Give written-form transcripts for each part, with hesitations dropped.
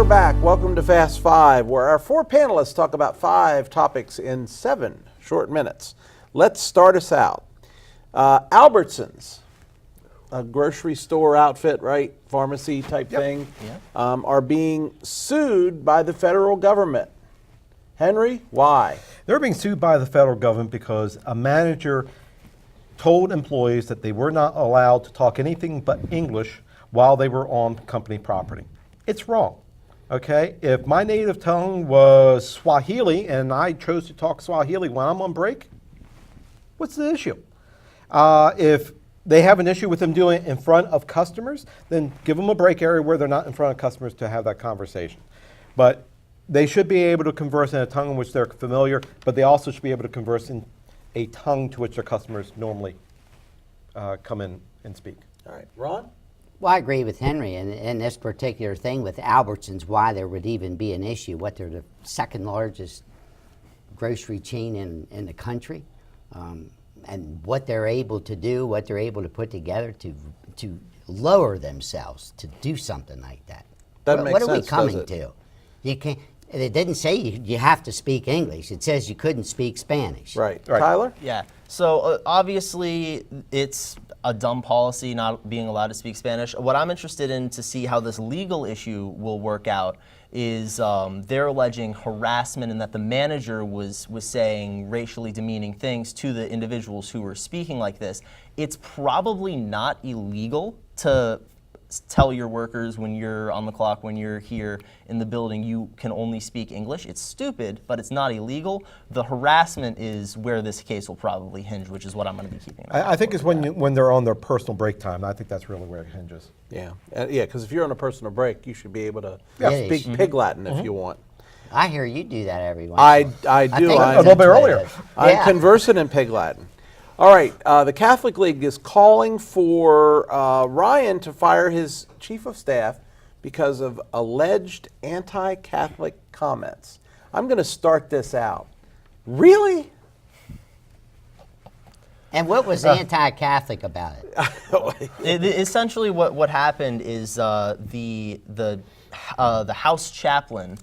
we're back. Welcome to Fast Five, where our four panelists talk about 5 topics in 7 short minutes. Let's start us out. Albertsons, a grocery store outfit, right? Pharmacy type thing, are being sued by the federal government. Henry, why? They're being sued by the federal government because a manager told employees that they were not allowed to talk anything but English while they were on company property. It's wrong, okay? If my native tongue was Swahili and I chose to talk Swahili when I'm on break, what's the issue? If they have an issue with them doing it in front of customers, then give them a break area where they're not in front of customers to have that conversation. But they should be able to converse in a tongue in which they're familiar, but they also should be able to converse in a tongue to which their customers normally come in and speak. All right, Ron? Well, I agree with Henry in this particular thing with Albertsons, why there would even be an issue. What, they're the second largest grocery chain in the country, and what they're able to do, what they're able to put together to lower themselves to do something like that. Doesn't make what are we sense, coming does it? to? You can't. It didn't say you have to speak English. It says you couldn't speak Spanish. Right. Tyler? Yeah. So obviously it's a dumb policy not being allowed to speak Spanish. What I'm interested in to see how this legal issue will work out is they're alleging harassment and that the manager was saying racially demeaning things to the individuals who were speaking like this. It's probably not illegal to tell your workers when you're on the clock, when you're here in the building, you can only speak English. It's stupid, but it's not illegal. The harassment is where this case will probably hinge, which is what I'm going to be keeping an eye I think it's when they're on their personal break time. I think that's really where it hinges. Yeah, because if you're on a personal break, you should be able to Yeah. speak Pig Latin if you want. I hear you do that every once in a while. I do. think I'm A little bit earlier. I'm conversant in Pig Latin. All right, the Catholic League is calling for Ryan to fire his chief of staff because of alleged anti-Catholic comments. I'm going to start this out. Really? And what was anti-Catholic about it? Essentially, what happened is the House chaplain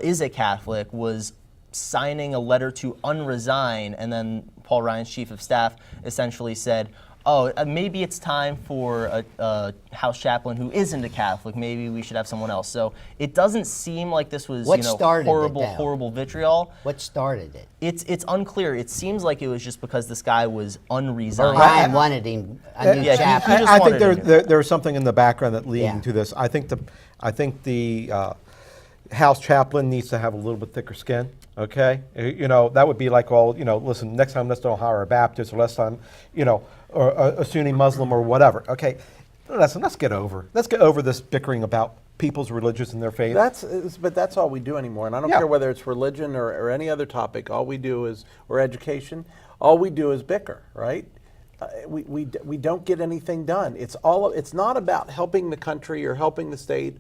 is a Catholic, was signing a letter to unresign, and then Paul Ryan's chief of staff essentially said, "Oh, maybe it's time for a house chaplain who isn't a Catholic. Maybe we should have someone else." So it doesn't seem like this was horrible vitriol. What started it? It's unclear. It seems like it was just because this guy was unresigned. Ryan wanted him a new chaplain. just I wanted think to there's something in the background that leading to this. I think the house chaplain needs to have a little bit thicker skin. Okay, that would be like, well, listen, next time let's don't hire a Baptist, or last time, or a Sunni Muslim or whatever. Okay, listen, let's get over this bickering about people's religions and their faith. But that's all we do anymore, and I don't care whether it's religion or any other topic. All we do is, or education, all we do is bicker, right? We don't get anything done. It's not about helping the country or helping the state,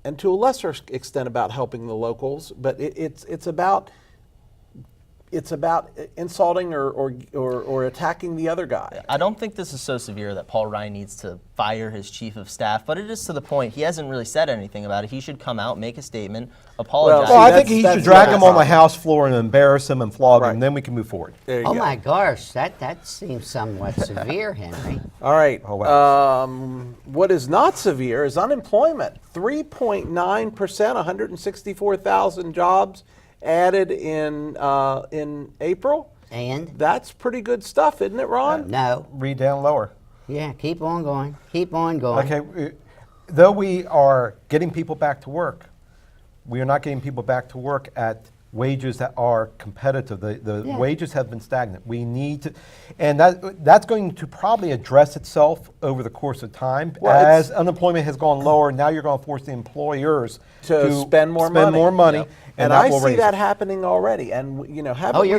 and to a lesser extent about helping the locals, but it's about insulting or attacking the other guy. I don't think this is so severe that Paul Ryan needs to fire his chief of staff, but it is to the point. He hasn't really said anything about it. He should come out, make a statement, apologize. Well, I think he should drag him on the House floor and embarrass him and flog him, and then we can move forward. There you Oh go. my gosh, that seems somewhat severe, Henry. All right. Oh, wow. What is not severe is unemployment. 3.9%, 164,000 jobs added in April. And? That's pretty good stuff, isn't it, Ron? No. Read down lower. Yeah, keep on going. Keep on going. Okay, though we are getting people back to work, we are not getting people back to work at wages that are competitive. The wages have been stagnant. We need to, and that's going to probably address itself over the course of time. As unemployment has gone lower, now you're going to force the employers to spend more money. Yep. And I see that happening already. And you're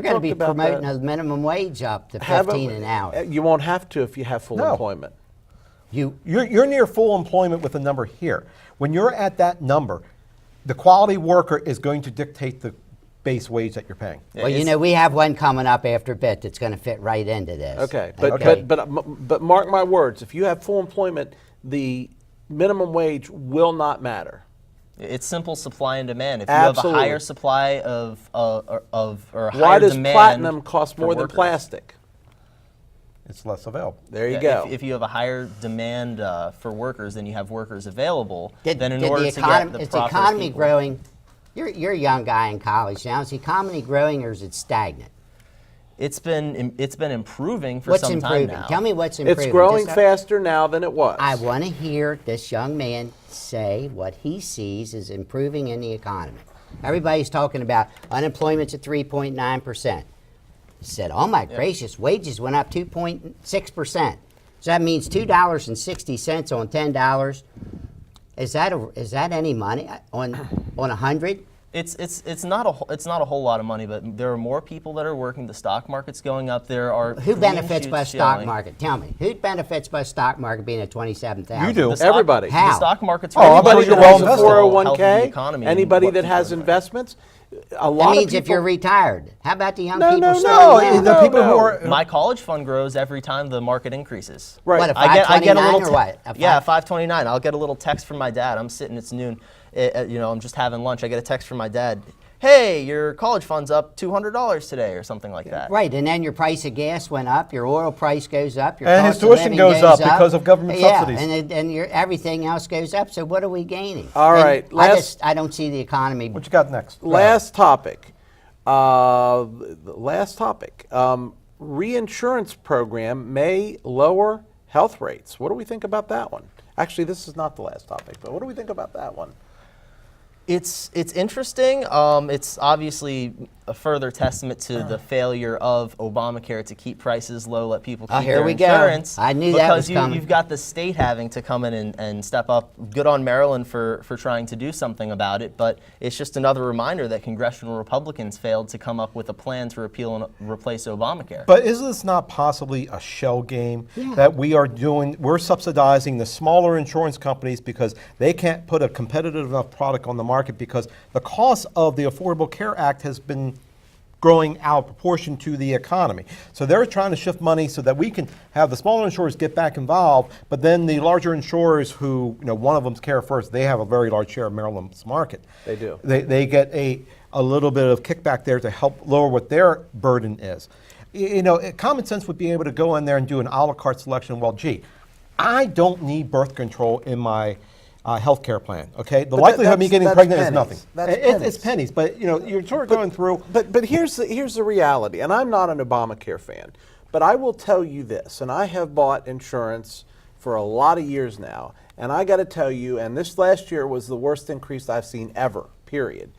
going to be promoting a minimum wage up to 15 an hour. You won't have to if you have full employment. You're near full employment with the number here. When you're at that number, the quality worker is going to dictate the base wage that you're paying. Well, we have one coming up after a bit that's going to fit right into this. Okay, but mark my words, if you have full employment, the minimum wage will not matter. It's simple supply and demand. If you Absolutely. have a higher supply or a higher Why does demand platinum cost for more than workers. plastic? It's less available. There you Yeah, go. If you have a higher demand for workers than you have workers available, Did, then in did order the to economy, get the is the proper economy people, growing? You're a young guy in college now. Is the economy growing or is it stagnant? it's been improving for What's some improving? time now. Tell me what's improving. It's growing Just- faster now than it was. I want to hear this young man say what he sees is improving in the economy. Everybody's talking about unemployment's at 3.9%. He said, oh my gracious, wages went up 2.6%. So that means $2.60 on $10. Is that any money on 100? It's not a whole lot of money, but there are more people that are working. The stock market's going up. There are Who green benefits by shoots stock showing. market? Tell me, who benefits by stock market being at 27,000? You do. The stock- Everybody. How? The stock market's Oh, I'm really sure Anybody you're that well has a invested. health of the 401k, economy and anybody what that people has are doing. investments, a That lot means of if you're people. retired. How about the young No, people no, starting no, now? The people who no. are My college fund grows every time the market increases. Right. What, a I get a 529 little or what? A yeah, five- 529. I'll get a little text from my dad. I'm sitting, it's noon. I'm just having lunch. I get a text from my dad. Hey, your college fund's up $200 today, or something like that. Right, and then your price of gas went up, your oil price goes up, your And cost his of tuition living goes up because of government subsidies. and your everything else goes up. So what are we gaining? All And right, I don't see the economy. What you got next? Last topic. Last topic. Reinsurance program may lower health rates. What do we think about that one? Actually, this is not the last topic, but what do we think about that one? It's interesting. It's obviously a further testament to the failure of Obamacare to keep prices low, let people keep here their we go. insurance. I knew that was because coming. you've got the state having to come in and step up. Good on Maryland for trying to do something about it, but it's just another reminder that congressional Republicans failed to come up with a plan to repeal and replace Obamacare. But is this not possibly a shell game that we are doing? We're subsidizing the smaller insurance companies because they can't put a competitive enough product on the market because the cost of the Affordable Care Act has been growing out of proportion to the economy. So they're trying to shift money so that we can have the smaller insurers get back involved, but then the larger insurers who, one of them's Care First, they have a very large share of Maryland's market. They do. They get a little bit of kickback there to help lower what their burden is. Common sense would be able to go in there and do an a la carte selection. Well, gee, I don't need birth control in my health care plan, okay? The likelihood of me getting pregnant is nothing. It's pennies, but you're sort of going through. But here's the reality, and I'm not an Obamacare fan, but I will tell you this, and I have bought insurance for a lot of years now, and I got to tell you, and this last year was the worst increase I've seen ever, period.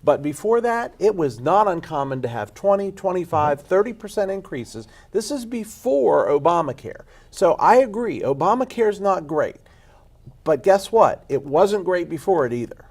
But before that, it was not uncommon to have 20, 25, 30% increases. This is before Obamacare. So I agree, Obamacare is not great. But guess what? It wasn't great before it either.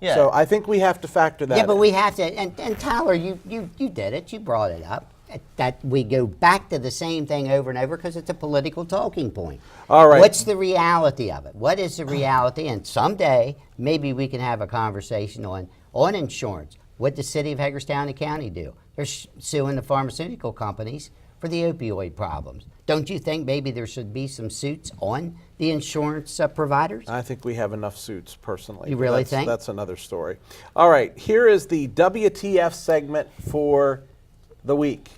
Yeah. So I think we have to factor that Yeah, but in. we have to, and Tyler, you did it, you brought it up, that we go back to the same thing over and over because it's a political talking point. All right. What's the reality of it? What is the reality? And someday, maybe we can have a conversation on insurance. What does the city of Hagerstown County do? They're suing the pharmaceutical companies for the opioid problems. Don't you think maybe there should be some suits on the insurance providers? I think we have enough suits, personally. You but really that's, think? That's another story. All right, here is the WTF segment for the week.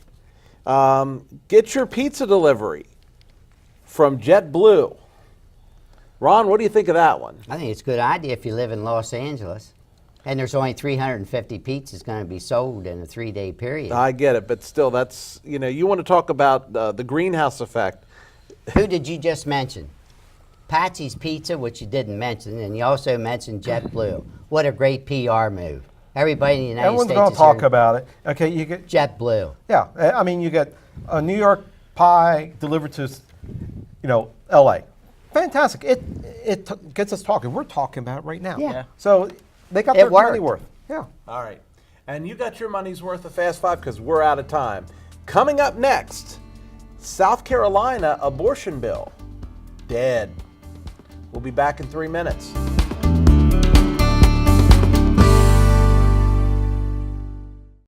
Get your pizza delivery from JetBlue. Ron, what do you think of that one? I think it's a good idea if you live in Los Angeles. And there's only 350 pizzas going to be sold in a 3-day period. I get it, but still, that's, you want to talk about the greenhouse effect. Who did you just mention? Patsy's Pizza, which you didn't mention, and you also mentioned JetBlue. What a great PR move. Everybody in the United Everyone's States going to is talk hearing about it. Okay, you get JetBlue. Yeah, I mean, you get a New York pie delivered to, L.A. Fantastic. It gets us talking. We're talking about it right now. Yeah. So they got It their money worked. worth. Yeah. All right. And you got your money's worth of Fast Five because we're out of time. Coming up next, South Carolina abortion bill. Dead. We'll be back in 3 minutes.